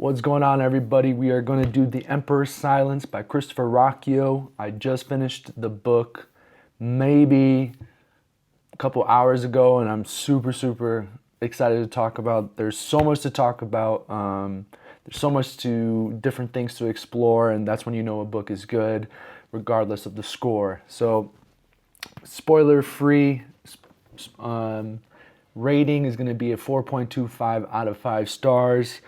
What's going on, everybody? We are going to do The Emperor's Silence by Christopher Ruocchio. I just finished the book maybe a couple hours ago, and I'm super excited to talk about. There's so much to talk about. There's so much to different things to explore, and that's when you know a book is good, regardless of the score. So, spoiler-free. Rating is going to be a 4.25 out of 5 stars.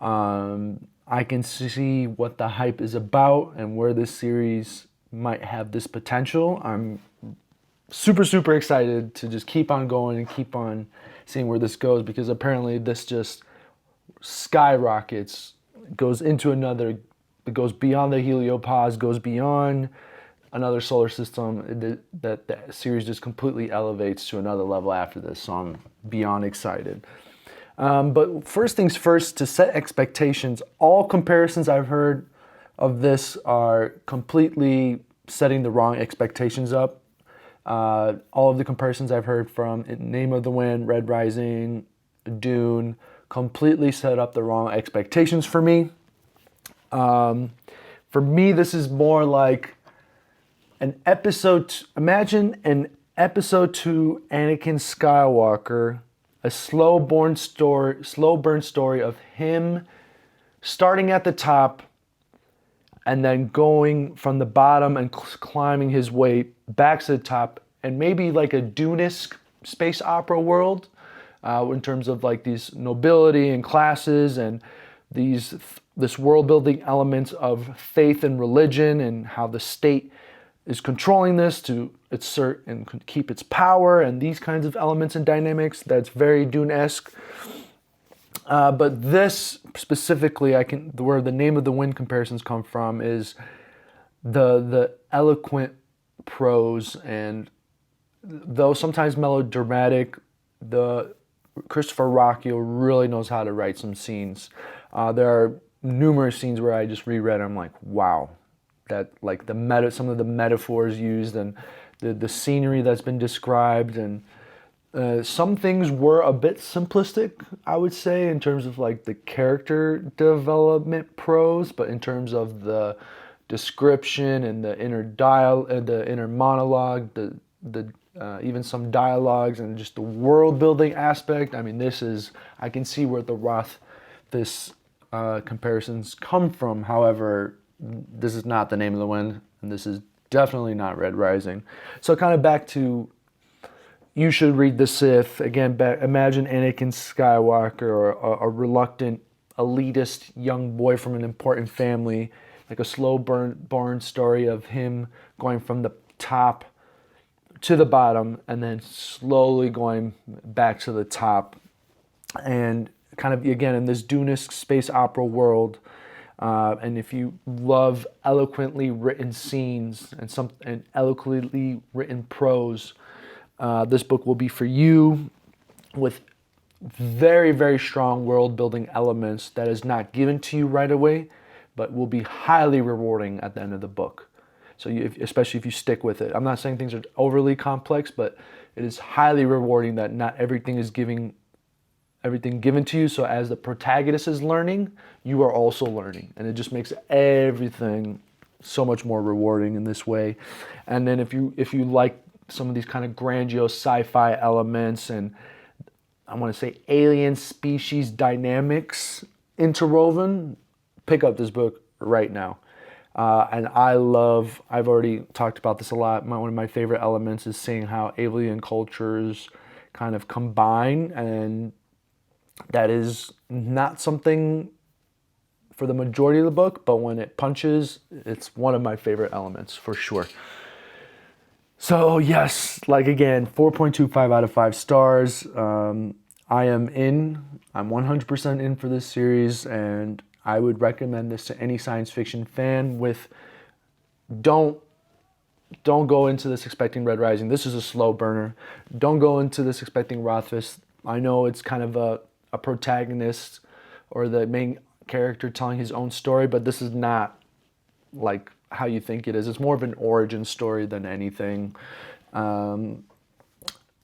I can see what the hype is about and where this series might have this potential. I'm super excited to just keep on going and keep on seeing where this goes, because apparently this just skyrockets, goes into another, it goes beyond the heliopause, goes beyond another solar system. That the series just completely elevates to another level after this, so I'm beyond excited. But first things first, to set expectations, all comparisons I've heard of this are completely setting the wrong expectations up. All of the comparisons I've heard from Name of the Wind, Red Rising, Dune, completely set up the wrong expectations for me. For me, this is more like an episode. Imagine an episode 2 Anakin Skywalker, a slow burn story of him starting at the top and then going from the bottom and climbing his way back to the top, and maybe like a Dune-esque space opera world, in terms of like these nobility and classes and this world building elements of faith and religion, and how the state is controlling this to assert and keep its power, and these kinds of elements and dynamics. That's very Dune-esque. But this specifically, where the Name of the Wind comparisons come from is the eloquent prose, and though sometimes melodramatic, the Christopher Ruocchio really knows how to write some scenes. There are numerous scenes where I just reread, I'm like, wow. That, like, some of the metaphors used, and the scenery that's been described, and some things were a bit simplistic, I would say, in terms of like the character development prose, but in terms of the description and the inner monologue, even some dialogues, and just the world building aspect. I mean, I can see where this comparisons come from. However, this is not The Name of the Wind, and this is definitely not Red Rising. So kind of back to, you should read The Sith. Again, imagine Anakin Skywalker, or a reluctant, elitist young boy from an important family, like a slow burn story of him going from the top to the bottom and then slowly going back to the top. And kind of, again, in this Dune-esque space opera world. And if you love eloquently written scenes and eloquently written prose, this book will be for you, with very strong world building elements that is not given to you right away, but will be highly rewarding at the end of the book. So especially if you stick with it. I'm not saying things are overly complex, but it is highly rewarding that not everything is given to you. So as the protagonist is learning, you are also learning, and it just makes everything so much more rewarding in this way. And then if you like some of these kind of grandiose sci-fi elements, and I want to say alien species dynamics interwoven, pick up this book right now. And I've already talked about this a lot. One of my favorite elements is seeing how alien cultures kind of combine, and that is not something for the majority of the book, but when it punches, it's one of my favorite elements for sure. So yes, like again, 4.25 out of 5 stars. I am in. I'm 100% in for this series, and I would recommend this to any science fiction fan. Don't go into this expecting Red Rising. This is a slow burner. Don't go into this expecting Rothfuss. I know it's kind of a protagonist or the main character telling his own story, but this is not like how you think it is. It's more of an origin story than anything.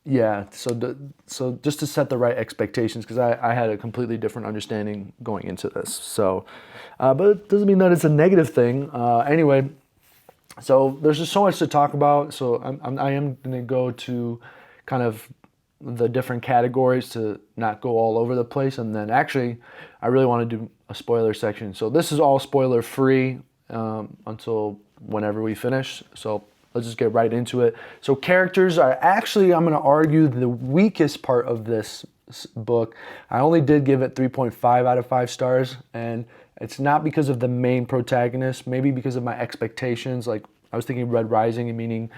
Yeah, so just to set the right expectations, because I had a completely different understanding going into this. So, but it doesn't mean that it's a negative thing. Anyway, so there's just so much to talk about. So I am going to go to kind of the different categories to not go all over the place. And then actually, I really want to do a spoiler section. So this is all spoiler free until whenever we finish. So let's just get right into it. So characters are actually, I'm going to argue, the weakest part of this book. I only did give it 3.5 out of 5 stars, and it's not because of the main protagonist, maybe because of my expectations. Like, I was thinking Red Rising, meaning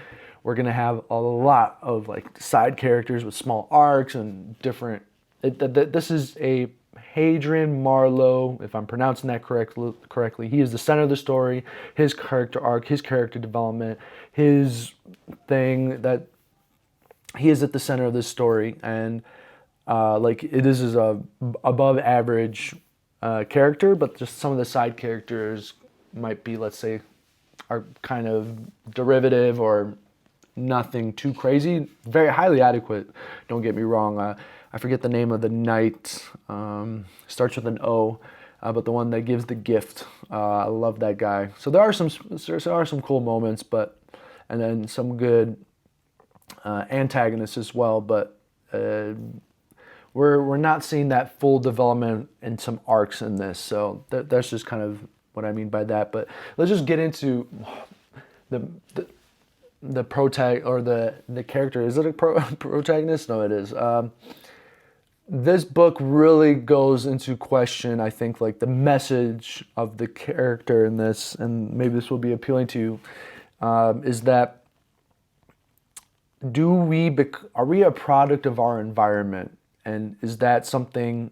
we're going to have a lot of like side characters with small arcs and different. This is a Hadrian Marlowe, if I'm pronouncing that correctly. He is the center of the story, his character arc, his character development, his thing, that he is at the center of this story. And this is a above average character, but just some of the side characters might be, let's say, are kind of derivative or nothing too crazy. Very highly adequate, don't get me wrong. I forget the name of the knight. Starts with an O, but the one that gives the gift. I love that guy. So there are some cool moments, and then some good antagonists as well. But we're not seeing that full development in some arcs in this. So that's just kind of what I mean by that. But let's just get into the protag or the character. Is it a protagonist? No, it is. This book really goes into question, I think, like the message of the character in this, and maybe this will be appealing to you, is that are we a product of our environment? And is that something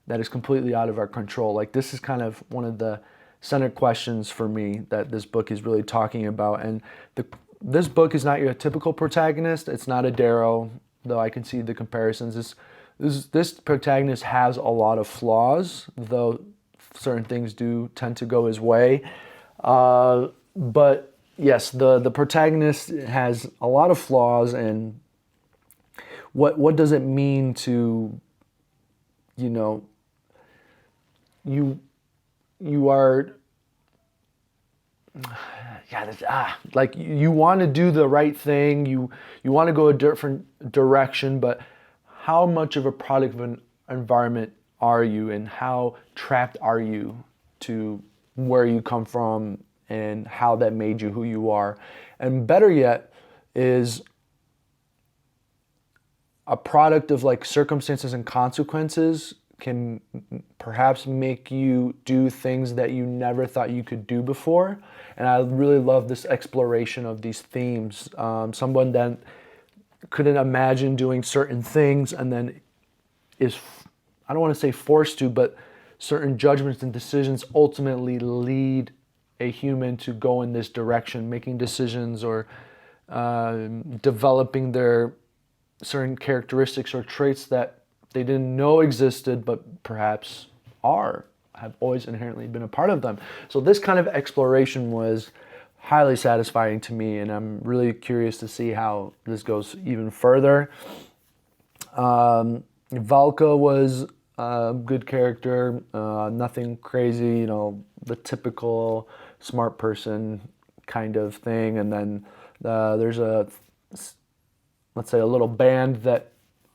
that is completely out of our control? Like, this is kind of one of the center questions for me that this book is really talking about. And this book is not your typical protagonist. It's not a Darrow, though I can see the comparisons. This protagonist has a lot of flaws, though certain things do tend to go his way. But yes, the protagonist has a lot of flaws, and what does it mean to, you are, like, you want to do the right thing, you want to go a different direction, but how much of a product of an environment are you, and how trapped are you to where you come from and how that made you who you are? And better yet, is a product of like circumstances and consequences can perhaps make you do things that you never thought you could do before. And I really love this exploration of these themes. Someone that couldn't imagine doing certain things and then is, I don't want to say forced to, but certain judgments and decisions ultimately lead a human to go in this direction, making decisions or developing their certain characteristics or traits that they didn't know existed, but perhaps have always inherently been a part of them. So this kind of exploration was highly satisfying to me, and I'm really curious to see how this goes even further. Valka was a good character, nothing crazy, the typical smart person kind of thing. And then there's let's say a little band that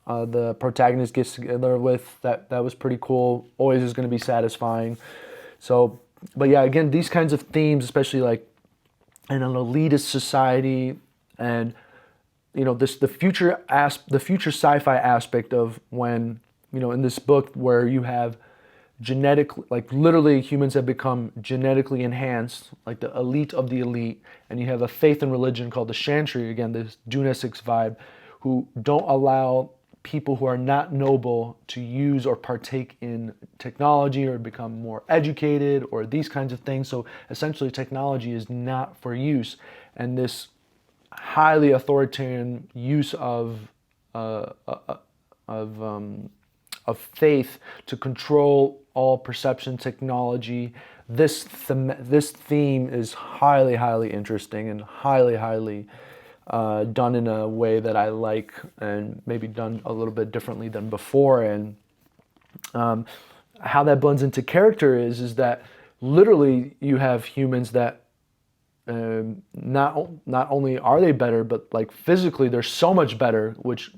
the protagonist gets together with that was pretty cool. Always is going to be satisfying. So, but yeah, again, these kinds of themes, especially like in an elitist society, and the future sci-fi aspect of when, in this book where you have like literally humans have become genetically enhanced, like the elite of the elite, and you have a faith and religion called the Chantry, again, this Dunasics vibe, who don't allow people who are not noble to use or partake in technology or become more educated or these kinds of things. So essentially technology is not for use. And this highly authoritarian use of faith to control all perception technology, this theme is highly, highly interesting and highly, highly done in a way that I like, and maybe done a little bit differently than before. And how that blends into character is that literally you have humans that not only are they better, but like physically they're so much better, which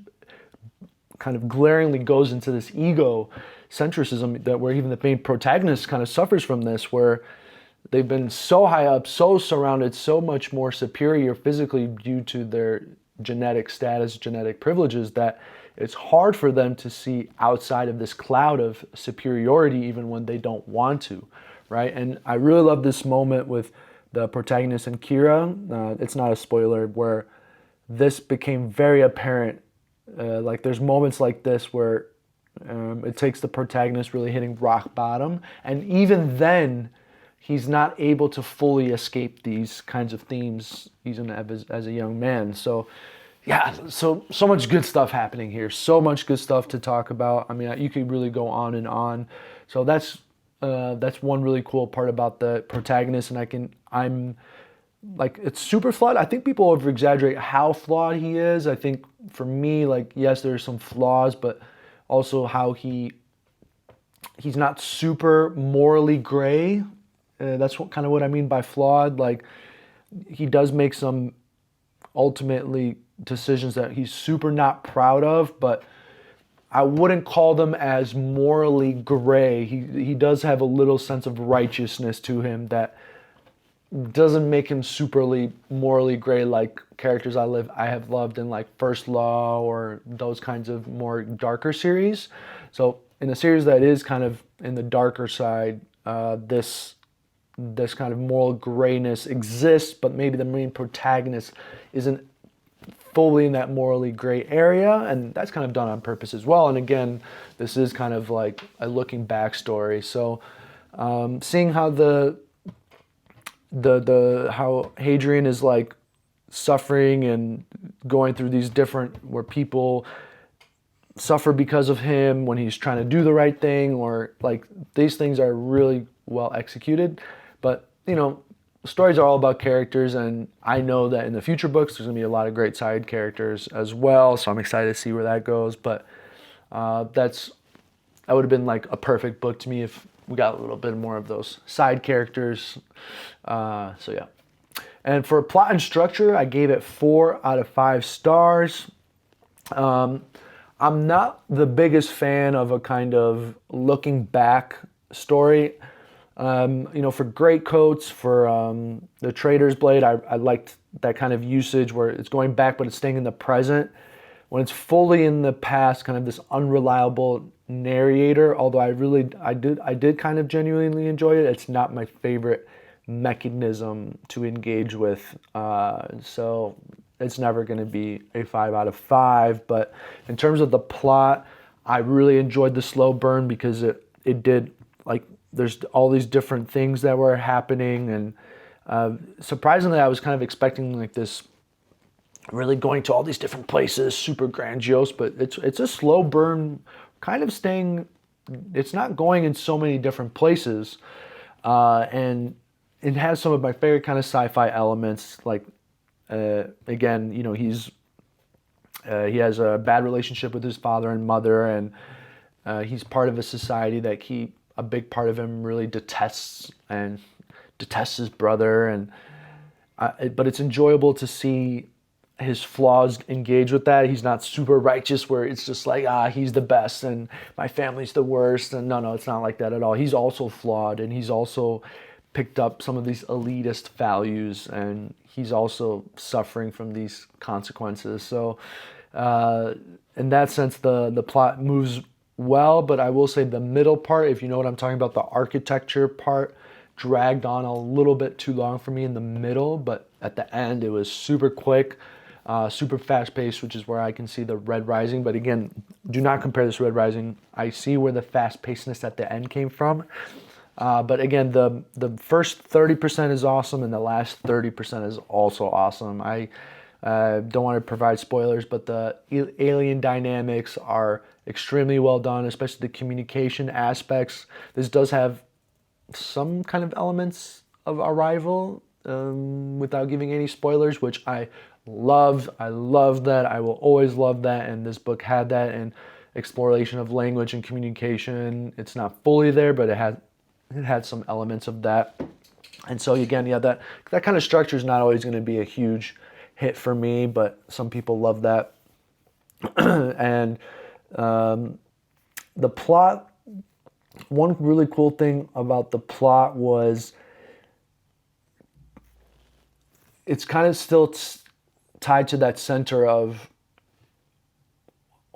kind of glaringly goes into this ego centricism that where even the main protagonist kind of suffers from this, where they've been so high up, so surrounded, so much more superior physically due to their genetic status, genetic privileges, that it's hard for them to see outside of this cloud of superiority even when they don't want to, right? And I really love this moment with the protagonist and Kira. It's not a spoiler, where this became very apparent. Like there's moments like this where it takes the protagonist really hitting rock bottom, and even then he's not able to fully escape these kinds of themes even as a young man. So yeah, so much good stuff happening here, so much good stuff to talk about. I mean, you could really go on and on. So that's one really cool part about the protagonist, and I'm like, it's super flawed. I think people over exaggerate how flawed he is. I think for me, like, yes, there's some flaws, but also how he's not super morally gray. That's kind of what I mean by flawed. Like, he does make some ultimately decisions that he's super not proud of, but I wouldn't call them as morally gray. He does have a little sense of righteousness to him that doesn't make him superly morally gray like characters I have loved in like First Law or those kinds of more darker series. So in a series that is kind of in the darker side, this kind of moral grayness exists, but maybe the main protagonist isn't fully in that morally gray area, and that's kind of done on purpose as well. And again, this is kind of like a looking back story. So seeing how how Hadrian is like suffering and going through these different, where people suffer because of him when he's trying to do the right thing, or like these things are really well executed. But stories are all about characters, and I know that in the future books there's gonna be a lot of great side characters as well, so I'm excited to see where that goes. But that would have been like a perfect book to me if we got a little bit more of those side characters. So yeah. And for plot and structure, I gave it 4 out of 5 stars. I'm not the biggest fan of a kind of looking back story. For great coats, for the Trader's Blade, I liked that kind of usage where it's going back but it's staying in the present. When it's fully in the past, kind of this unreliable narrator, although I did kind of genuinely enjoy it, it's not my favorite mechanism to engage with. So it's never going to be a 5 out of 5. But in terms of the plot, I really enjoyed the slow burn because it did, like, there's all these different things that were happening, and surprisingly I was kind of expecting like this really going to all these different places, super grandiose, but it's a slow burn, kind of staying, it's not going in so many different places, and it has some of my favorite kind of sci-fi elements, like again, he has a bad relationship with his father and mother, and he's part of a society that a big part of him really detests his brother, and but it's enjoyable to see his flaws engage with that. He's not super righteous where it's just like, he's the best and my family's the worst. And no, it's not like that at all. He's also flawed, and he's also picked up some of these elitist values, and he's also suffering from these consequences. So in that sense, the plot moves well, but I will say the middle part, if you know what I'm talking about, the architecture part, dragged on a little bit too long for me in the middle, but at the end it was super quick, super fast paced, which is where I can see the Red Rising. But again, do not compare this to Red Rising. I see where the fast pacedness at the end came from. But again, the first 30% is awesome, and the last 30% is also awesome. I don't want to provide spoilers, but the alien dynamics are extremely well done, especially the communication aspects. This does have some kind of elements of Arrival, without giving any spoilers, which I I love that. I will always love that. And this book had that, and exploration of language and communication. It's not fully there, but it had some elements of that. And so again, yeah, that kind of structure is not always going to be a huge hit for me, but some people love that. And the plot, one really cool thing about the plot was it's kind of still tied to that center of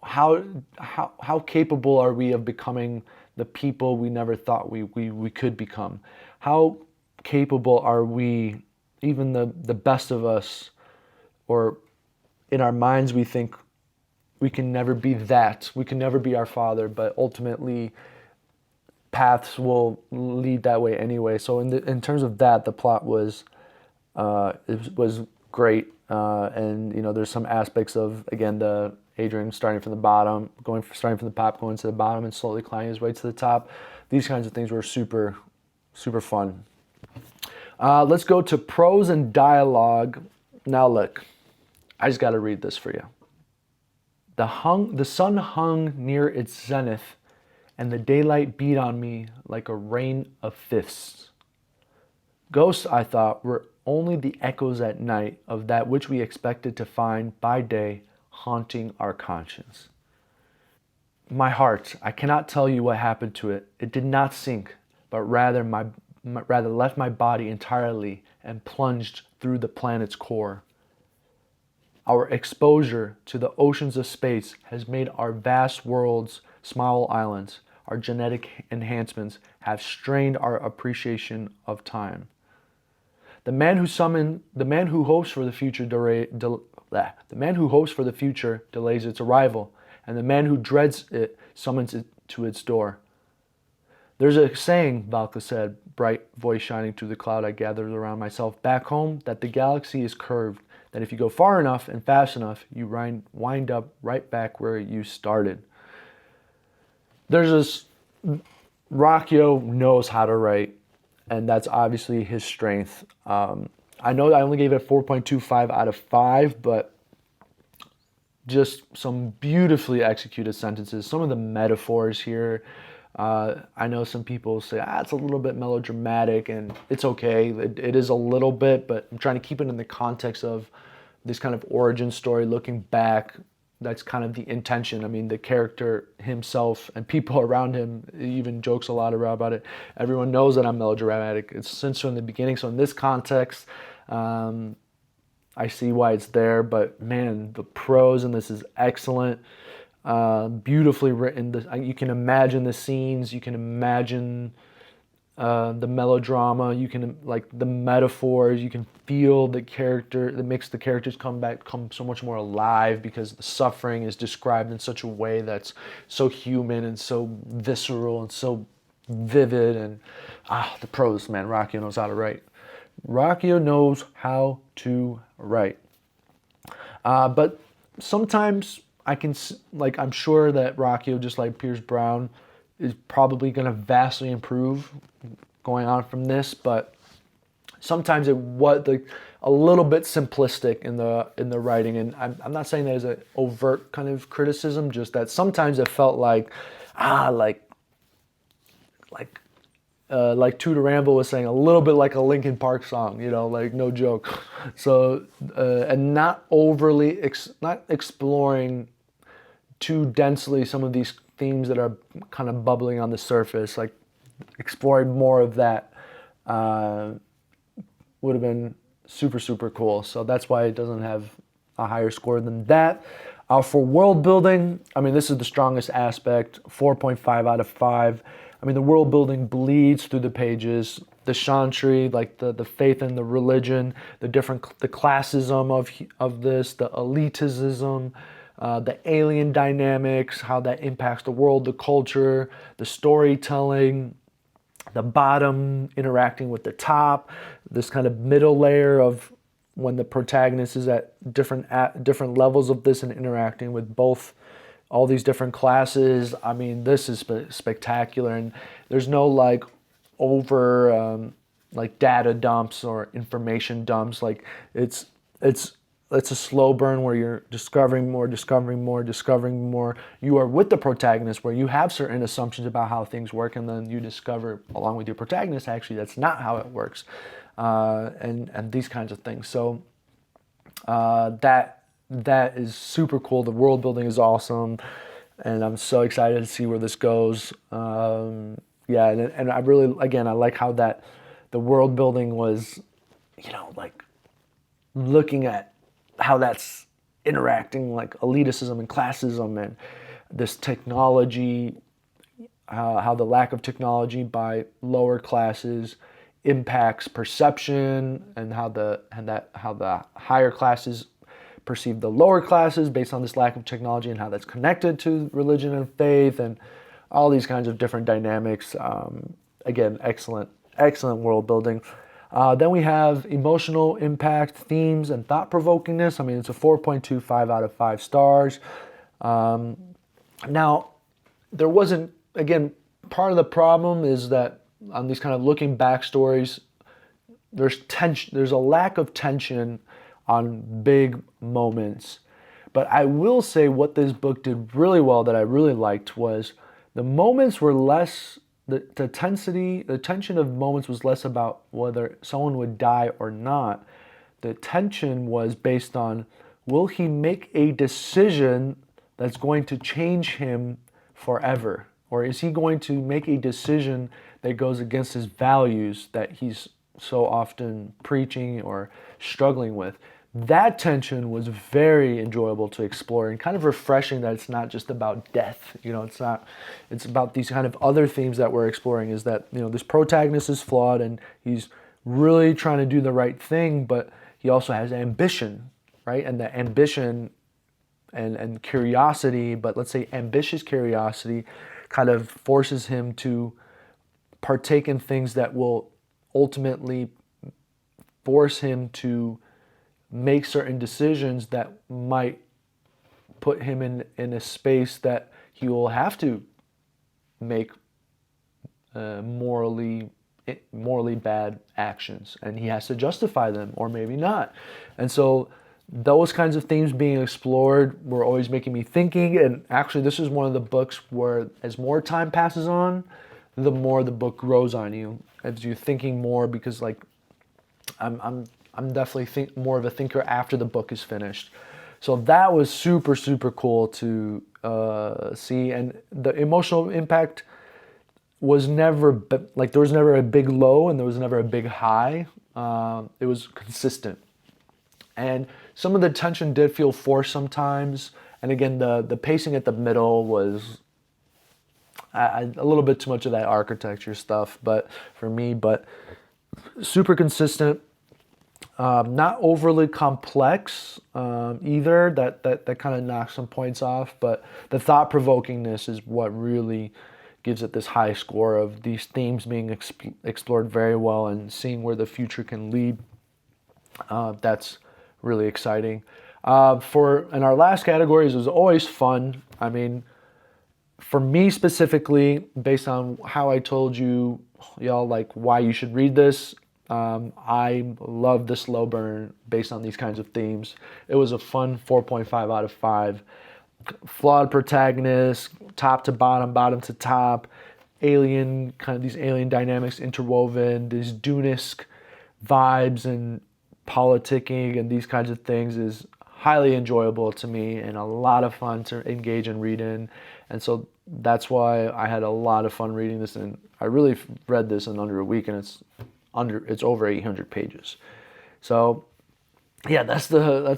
how capable are we of becoming the people we never thought we could become? How capable are we, even the best of us, or in our minds we think we can never be that, we can never be our father, but ultimately paths will lead that way anyway. So in terms of that, the plot was it was great, and there's some aspects of, again, the Adrian starting from the bottom, starting from the top, going to the bottom, and slowly climbing his way to the top. These kinds of things were super, super fun. Let's go to prose and dialogue. Now look, I just got to read this for you. The sun hung near its zenith, and the daylight beat on me like a rain of fists. Ghosts, I thought, were only the echoes at night of that which we expected to find by day haunting our conscience. My heart, I cannot tell you what happened to it. It did not sink, but rather left my body entirely and plunged through the planet's core. Our exposure to the oceans of space has made our vast worlds small islands. Our genetic enhancements have strained our appreciation of time. The man who hopes for the future delays its arrival, and the man who dreads it summons it to its door. There's a saying, Valka said, bright voice shining through the cloud I gathered around myself back home, that the galaxy is curved, that if you go far enough and fast enough, you wind up right back where you started. There's this, Ruocchio knows how to write, and that's obviously his strength. I know I only gave it a 4.25 out of 5, but just some beautifully executed sentences. Some of the metaphors here, I know some people say, it's a little bit melodramatic, and it's okay. It is a little bit, but I'm trying to keep it in the context of this kind of origin story, looking back. That's kind of the intention. I mean, the character himself and people around him even jokes a lot about it. Everyone knows that I'm melodramatic. It's since from the beginning. So in this context, I see why it's there. But man, the prose in this is excellent. Beautifully written. You can imagine the scenes. You can imagine the melodrama. You can, like, the metaphors. You can feel the character. That makes the characters come so much more alive, because the suffering is described in such a way that's so human and so visceral and so vivid. And the prose, man, Ruocchio knows how to write. Ruocchio knows how to write. But sometimes I'm sure that Ruocchio, just like Pierce Brown, is probably going to vastly improve going on from this, but sometimes it was a little bit simplistic in the writing, and I'm not saying that as an overt kind of criticism, just that sometimes it felt like Tudor Rambo was saying, a little bit like a Linkin Park song, like, no joke. So and not overly not exploring too densely some of these themes that are kind of bubbling on the surface, like exploring more of that would have been super, super cool. So that's why it doesn't have a higher score than that. For world building, I mean, this is the strongest aspect, 4.5 out of 5. I mean, the world building bleeds through the pages. The chantry, like the faith in the religion, the classism of this, the elitism, the alien dynamics, how that impacts the world, the culture, the storytelling, the bottom interacting with the top, this kind of middle layer of when the protagonist is at different levels of this and interacting with all these different classes. I mean, this is spectacular, and there's no over data dumps or information dumps. Like it's it's a slow burn where you're discovering more, discovering more, discovering more. You are with the protagonist where you have certain assumptions about how things work, and then you discover along with your protagonist actually that's not how it works, and these kinds of things. So that is super cool. The world building is awesome, and I'm so excited to see where this goes. Yeah, and I really, again, I like how that the world building was, like looking at how that's interacting, like elitism and classism and this technology, how the lack of technology by lower classes impacts perception, and how the higher classes perceive the lower classes based on this lack of technology, and how that's connected to religion and faith and all these kinds of different dynamics. Again, excellent world building. Then we have emotional impact, themes, and thought provokingness. I mean, it's a 4.25 out of 5 stars. Now, there wasn't, again, part of the problem is that on these kind of looking back stories, there's tension, there's a lack of tension on big moments. But I will say what this book did really well that I really liked was the moments were less, the tension of moments was less about whether someone would die or not. The tension was based on, will he make a decision that's going to change him forever? Or is he going to make a decision that goes against his values that he's so often preaching or struggling with? That tension was very enjoyable to explore and kind of refreshing that it's not just about death. It's about these kind of other themes that we're exploring, is that, this protagonist is flawed and he's really trying to do the right thing, but he also has ambition, right? And the ambition and curiosity, but let's say ambitious curiosity, kind of forces him to partake in things that will ultimately force him to make certain decisions that might put him in a space that he will have to make morally bad actions, and he has to justify them, or maybe not. And so those kinds of themes being explored were always making me thinking. And actually, this is one of the books where, as more time passes on, the more the book grows on you, as you're thinking more, because like I'm definitely more of a thinker after the book is finished. So that was super, super cool to see. And the emotional impact was never, like, there was never a big low and there was never a big high. It was consistent. And some of the tension did feel forced sometimes. And again, the pacing at the middle was a little bit too much of that architecture stuff, but for me, but super consistent. Not overly complex either. That kind of knocks some points off, but the thought provokingness is what really gives it this high score of these themes being explored very well and seeing where the future can lead. That's really exciting. In our last categories, it was always fun. I mean, for me specifically, based on how I told y'all, like, why you should read this, I love the slow burn based on these kinds of themes. It was a fun 4.5 out of 5. Flawed protagonist, top to bottom, bottom to top, alien, kind of these alien dynamics interwoven, these Dune-esque vibes and politicking and these kinds of things is highly enjoyable to me and a lot of fun to engage and read in. And so that's why I had a lot of fun reading this, and I really read this in under a week, and it's over 800 pages. So yeah, that's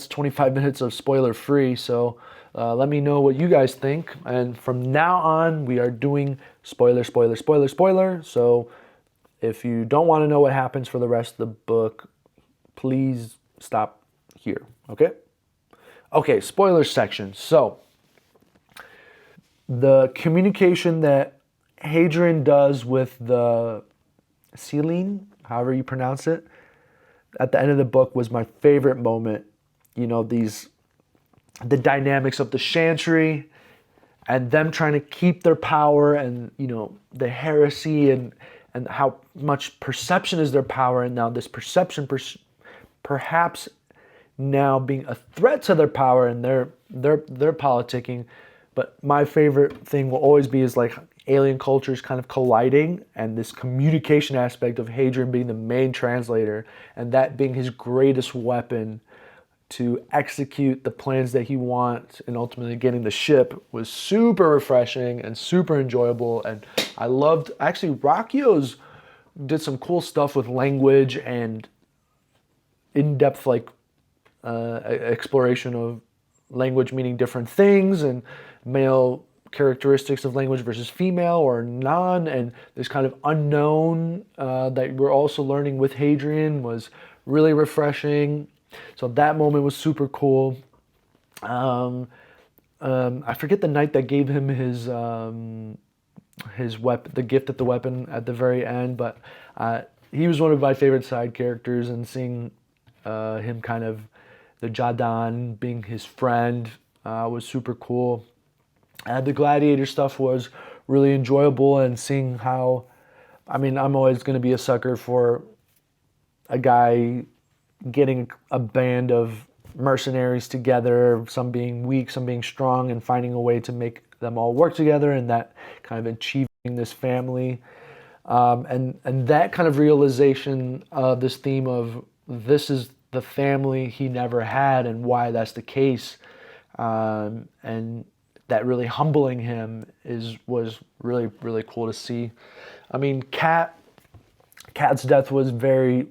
25 minutes of spoiler free. So let me know what you guys think. And from now on, we are doing spoiler. So if you don't want to know what happens for the rest of the book, please stop here. Okay, spoiler section. So the communication that Hadrian does with the Celine, however you pronounce it, at the end of the book was my favorite moment. The dynamics of the Chantry and them trying to keep their power, and the heresy and how much perception is their power, and now this perception perhaps now being a threat to their power and their politicking. But my favorite thing will always be is like alien cultures kind of colliding and this communication aspect of Hadrian being the main translator and that being his greatest weapon to execute the plans that he wants and ultimately getting the ship was super refreshing and super enjoyable. And I loved, actually, Ruocchio's did some cool stuff with language and in-depth like exploration of language meaning different things and male characteristics of language versus female or non, and this kind of unknown that we're also learning with Hadrian was really refreshing. So that moment was super cool. I forget the knight that gave him his weapon, the gift at the weapon at the very end, but he was one of my favorite side characters, and seeing him kind of the Jadon being his friend was super cool. The gladiator stuff was really enjoyable, and seeing how, I mean, I'm always going to be a sucker for a guy getting a band of mercenaries together, some being weak, some being strong, and finding a way to make them all work together, and that kind of achieving this family. And that kind of realization of this theme of this is the family he never had and why that's the case. And that really humbling him was really, really cool to see. I mean, Cat's death was very,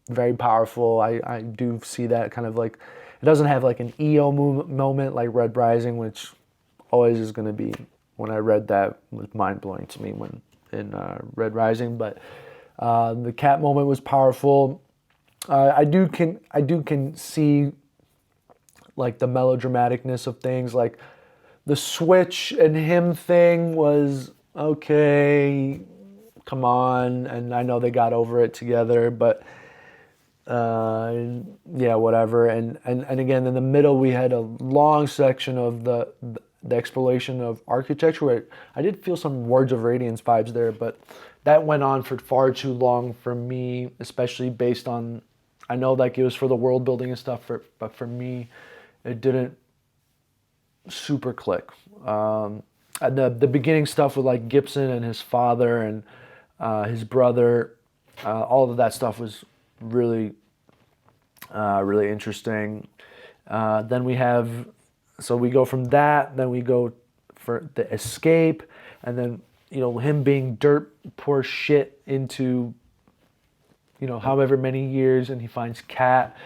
very powerful. I do see that kind of like, it doesn't have like an EO moment like Red Rising, which always is going to be, when I read that, was mind-blowing to me when in Red Rising. But the Cat moment was powerful. I do can see like the melodramaticness of things, like the switch and him thing was okay, come on, and I know they got over it together, but yeah, whatever. And again, in the middle, we had a long section of the exploration of architecture, where I did feel some Words of Radiance vibes there, but that went on for far too long for me, especially based on, I know like it was for the world building and stuff, but for me, it didn't super click. And the beginning stuff with like Gibson and his father and his brother, all of that stuff was really, really interesting. Then we have, so we go from that, then we go for the escape, and then, you know, him being dirt poor shit into, you know, however many years, and he finds Cat,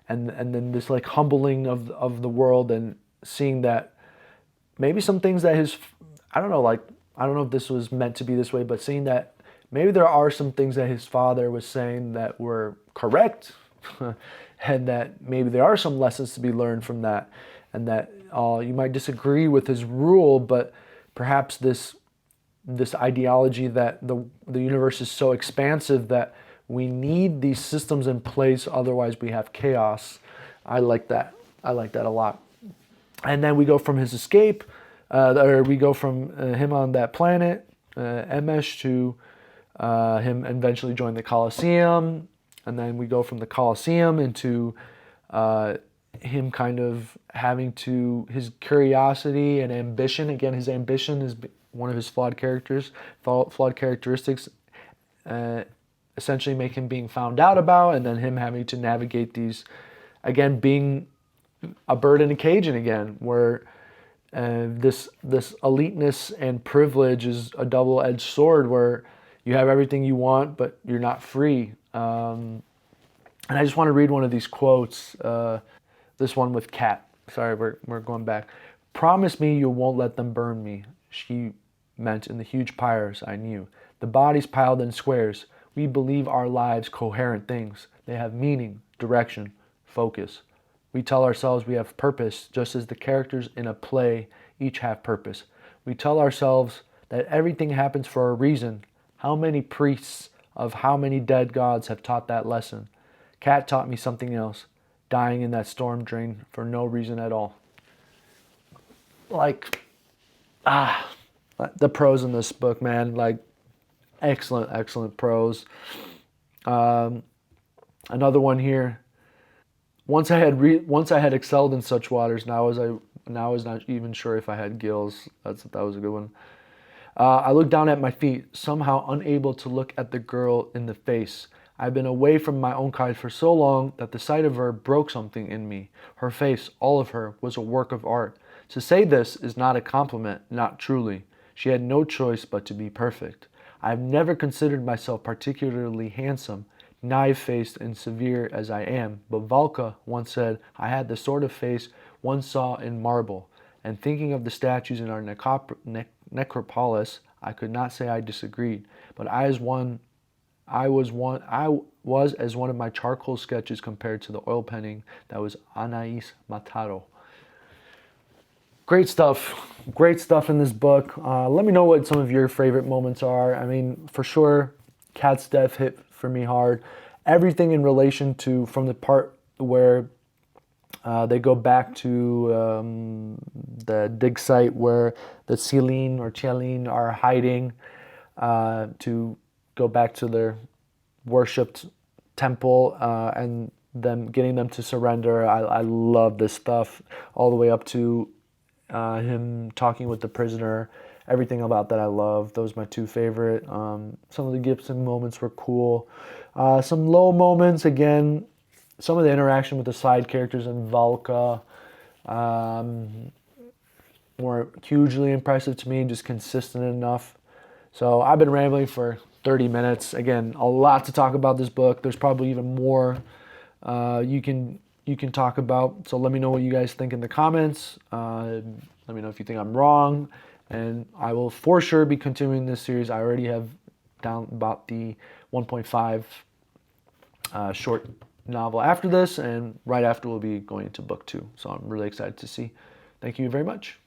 and then this like humbling of the world, and seeing that maybe some things that his, I don't know, like, I don't know if this was meant to be this way, but seeing that maybe there are some things that his father was saying that were correct, and that maybe there are some lessons to be learned from that, and that you might disagree with his rule, but perhaps this ideology that the universe is so expansive that we need these systems in place, otherwise we have chaos. I like that. I like that a lot. And then we go from his escape, or we go from him on that planet, Emesh, to him eventually joining the Colosseum. And then we go from the Colosseum into him kind of having to, his curiosity and ambition. Again, his ambition is one of his flawed characteristics. Essentially make him being found out about, and then him having to navigate these, again, being a bird in a cage, and again, where this eliteness and privilege is a double-edged sword, where you have everything you want, but you're not free. And I just want to read one of these quotes. This one with Cat. Sorry, we're going back. "Promise me you won't let them burn me," she meant in the huge pyres I knew. "The bodies piled in squares. We believe our lives coherent things. They have meaning, direction, focus. We tell ourselves we have purpose, just as the characters in a play each have purpose. We tell ourselves that everything happens for a reason. How many priests of how many dead gods have taught that lesson? Cat taught me something else, dying in that storm drain for no reason at all." Like, the prose in this book, man, like, excellent, excellent prose. Another one here. once I had excelled in such waters, now I was not even sure if I had gills. That was a good one. I looked down at my feet, somehow unable to look at the girl in the face. I've been away from my own kind for so long that the sight of her broke something in me. Her face, all of her, was a work of art. To say this is not a compliment, not truly. She had no choice but to be perfect. I have never considered myself particularly handsome, knife-faced and severe as I am, but Valka once said I had the sort of face one saw in marble. And thinking of the statues in our necropolis, I could not say I disagreed. But I was as one of my charcoal sketches compared to the oil painting that was Anais Mataro. Great stuff. Great stuff in this book. Let me know what some of your favorite moments are. I mean, for sure, Kat's death hit for me hard. Everything in relation to from the part where they go back to the dig site where the Celine or Chelene are hiding to go back to their worshipped temple and them getting them to surrender. I love this stuff all the way up to him talking with the prisoner. Everything about that I love. Those are my two favorite. Some of the Gibson moments were cool. Some low moments, again, some of the interaction with the side characters in Valka were hugely impressive to me, just consistent enough. So I've been rambling for 30 minutes. Again, a lot to talk about this book. There's probably even more you can talk about. So let me know what you guys think in the comments. Let me know if you think I'm wrong. And I will for sure be continuing this series. I already have down about the 1.5 short novel after this, and right after we'll be going into book 2. So I'm really excited to see. Thank you very much.